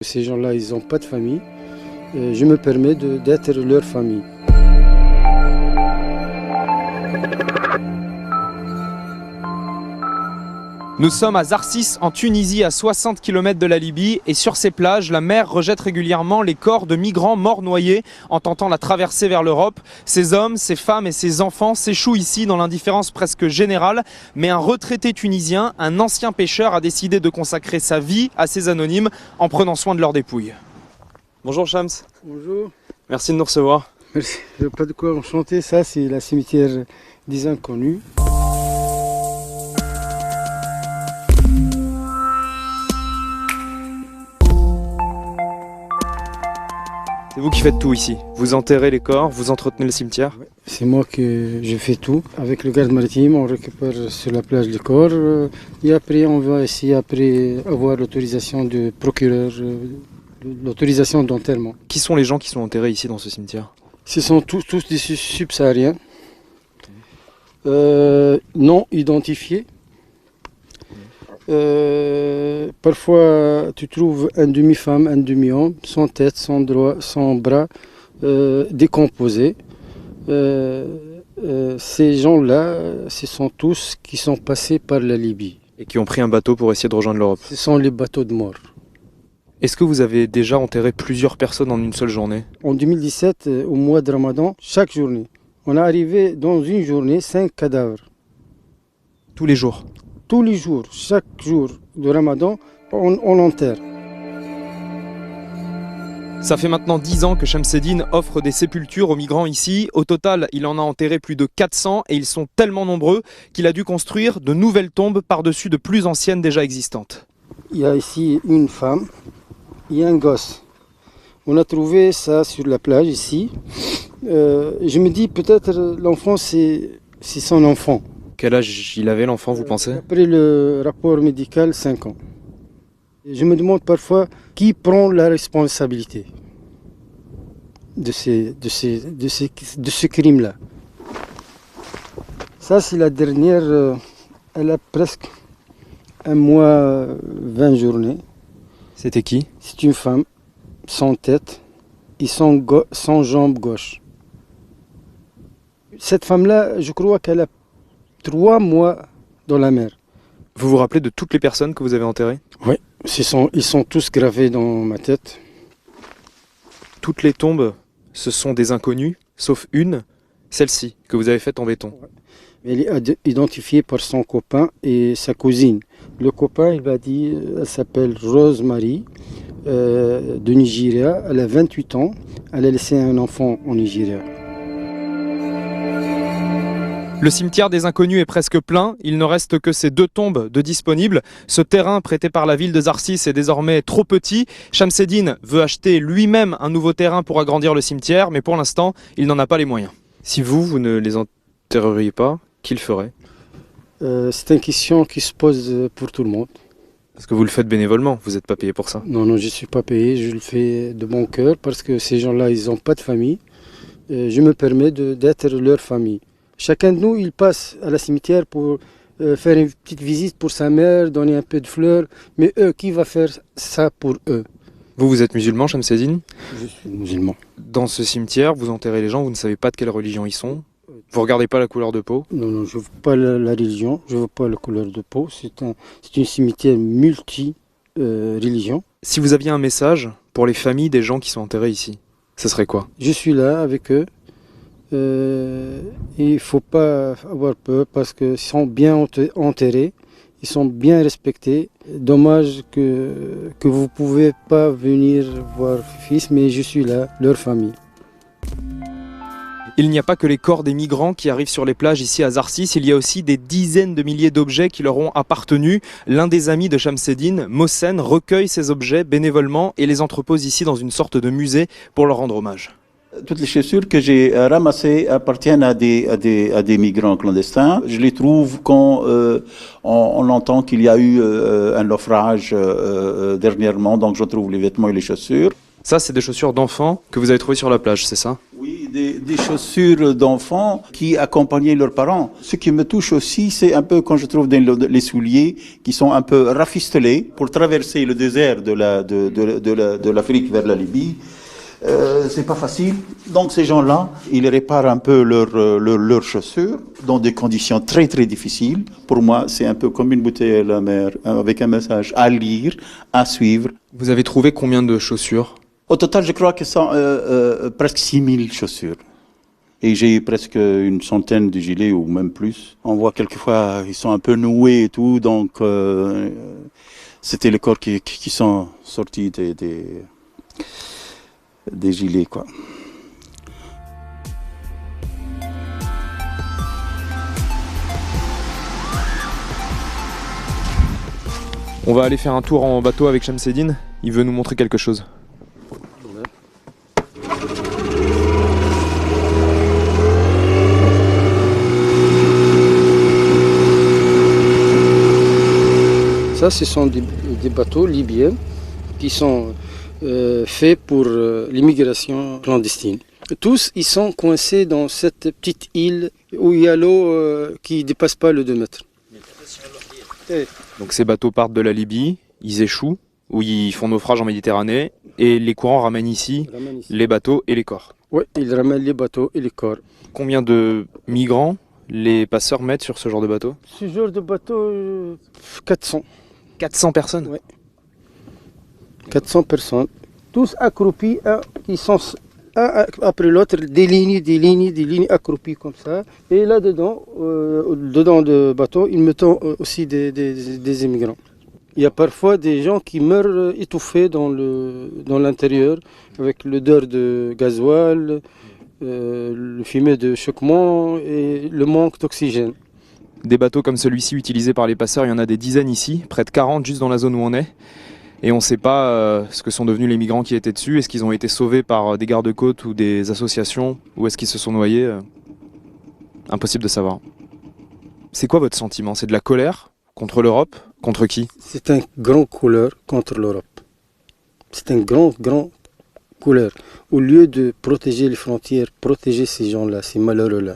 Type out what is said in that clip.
Ces gens-là, ils n'ont pas de famille. Je me permets d'être leur famille. Nous sommes à Zarsis, en Tunisie, à 60 km de la Libye. Et sur ces plages, la mer rejette régulièrement les corps de migrants morts noyés en tentant la traversée vers l'Europe. Ces hommes, ces femmes et ces enfants s'échouent ici dans l'indifférence presque générale. Mais un retraité tunisien, un ancien pêcheur, a décidé de consacrer sa vie à ces anonymes en prenant soin de leurs dépouilles. Bonjour Shams. Bonjour. Merci de nous recevoir. Merci. Pas de quoi enchanter. Ça, c'est la cimetière des Inconnus. C'est vous qui faites tout ici. Vous enterrez les corps, vous entretenez le cimetière. C'est moi que je fais tout. Avec le garde maritime, on récupère sur la plage les corps. Et après, on va essayer avoir l'autorisation du procureur, l'autorisation d'enterrement. Qui sont les gens qui sont enterrés ici dans ce cimetière? Ce sont tous des subsahariens, non identifiés. Parfois, tu trouves un demi-femme, un demi-homme, sans tête, sans bras, décomposés. Ces gens-là, ce sont tous qui sont passés par la Libye. Et qui ont pris un bateau pour essayer de rejoindre l'Europe. Ce sont les bateaux de mort. Est-ce que vous avez déjà enterré plusieurs personnes en une seule journée? En 2017, au mois de Ramadan, chaque journée, on est arrivé dans une journée 5 cadavres. Tous les jours? Tous les jours, chaque jour de Ramadan, on enterre. Ça fait maintenant 10 ans que Shamseddine offre des sépultures aux migrants ici. Au total, il en a enterré plus de 400 et ils sont tellement nombreux qu'il a dû construire de nouvelles tombes par-dessus de plus anciennes déjà existantes. Il y a ici une femme, il y a un gosse. On a trouvé ça sur la plage ici. Je me dis peut-être l'enfant c'est son enfant. Quel âge il avait l'enfant, vous pensez? Après le rapport médical, 5 ans. Je me demande parfois qui prend la responsabilité de ce crime-là. Ça, c'est la dernière, elle a presque un mois, 20 journées. C'était qui? C'est une femme, sans tête et sans jambe gauche. Cette femme-là, je crois qu'elle a 3 mois dans la mer. Vous vous rappelez de toutes les personnes que vous avez enterrées? Oui, ils sont tous gravés dans ma tête. Toutes les tombes, ce sont des inconnus, sauf une, celle-ci, que vous avez faite en béton. Elle est identifiée par son copain et sa cousine. Le copain, il m'a dit, elle s'appelle Rosemary, de Nigeria. Elle a 28 ans. Elle a laissé un enfant au Nigeria. Le cimetière des Inconnus est presque plein, il ne reste que ces 2 tombes de disponibles. Ce terrain prêté par la ville de Zarsis est désormais trop petit. Shamseddine veut acheter lui-même un nouveau terrain pour agrandir le cimetière, mais pour l'instant, il n'en a pas les moyens. Si vous ne les enterreriez pas, qui le ferait? C'est une question qui se pose pour tout le monde. Parce que vous le faites bénévolement, vous n'êtes pas payé pour ça. Non, je ne suis pas payé, je le fais de bon cœur parce que ces gens-là, ils n'ont pas de famille. Je me permets d'être leur famille. Chacun de nous, il passe à la cimetière pour faire une petite visite pour sa mère, donner un peu de fleurs. Mais eux, qui va faire ça pour eux? Vous êtes musulman, Shamseddine? Je suis musulman. Dans ce cimetière, vous enterrez les gens, vous ne savez pas de quelle religion ils sont. Vous regardez pas la couleur de peau? Non, je ne veux pas la religion, je ne veux pas la couleur de peau. C'est un cimetière multi-religion. Si vous aviez un message pour les familles des gens qui sont enterrés ici, ce serait quoi? Je suis là avec eux. Il ne faut pas avoir peur parce qu'ils sont bien enterrés, ils sont bien respectés. Dommage que vous ne pouvez pas venir voir fils, mais je suis là, leur famille. Il n'y a pas que les corps des migrants qui arrivent sur les plages ici à Zarsis, il y a aussi des dizaines de milliers d'objets qui leur ont appartenu. L'un des amis de Shamseddine, Mohsen, recueille ces objets bénévolement et les entrepose ici dans une sorte de musée pour leur rendre hommage. Toutes les chaussures que j'ai ramassées appartiennent à des migrants clandestins. Je les trouve quand on entend qu'il y a eu un naufrage dernièrement, donc je trouve les vêtements et les chaussures. Ça, c'est des chaussures d'enfants que vous avez trouvées sur la plage, c'est ça? Oui, des chaussures d'enfants qui accompagnaient leurs parents. Ce qui me touche aussi, c'est un peu quand je trouve les souliers qui sont un peu rafistolés pour traverser le désert de l'Afrique vers la Libye. C'est pas facile. Donc ces gens-là, ils réparent un peu leurs chaussures dans des conditions très très difficiles. Pour moi, c'est un peu comme une bouteille à la mer, avec un message à lire, à suivre. Vous avez trouvé combien de chaussures? Au total, je crois que c'est presque 6000 chaussures. Et j'ai presque une centaine de gilets ou même plus. On voit quelquefois, ils sont un peu noués et tout, donc c'était les corps qui sont sortis des gilets, quoi. On va aller faire un tour en bateau avec Shamseddine. Il veut nous montrer quelque chose. Ça, ce sont des bateaux libyens qui sont faits pour l'immigration clandestine. Tous, ils sont coincés dans cette petite île où il y a l'eau qui ne dépasse pas le 2 mètres. Donc ces bateaux partent de la Libye, ils échouent, ou ils font naufrage en Méditerranée, et les courants ramènent ici les bateaux et les corps. Oui, ils ramènent les bateaux et les corps. Combien de migrants les passeurs mettent sur ce genre de bateau? Ce genre de bateau, 400. 400 personnes? Oui. 400 personnes, tous accroupis, qui sont un après l'autre, des lignes accroupies comme ça. Et là-dedans, dedans du bateau, ils mettent aussi des immigrants. Il y a parfois des gens qui meurent étouffés dans l'intérieur, avec l'odeur de gasoil, le fumet de choquement et le manque d'oxygène. Des bateaux comme celui-ci utilisés par les passeurs, il y en a des dizaines ici, près de 40 juste dans la zone où on est. Et on ne sait pas ce que sont devenus les migrants qui étaient dessus. Est-ce qu'ils ont été sauvés par des gardes-côtes ou des associations? Ou est-ce qu'ils se sont noyés? Impossible de savoir. C'est quoi votre sentiment? C'est de la colère contre l'Europe? Contre qui? C'est un grand colère contre l'Europe. C'est un grand colère. Au lieu de protéger les frontières, protéger ces gens-là, ces malheureux-là.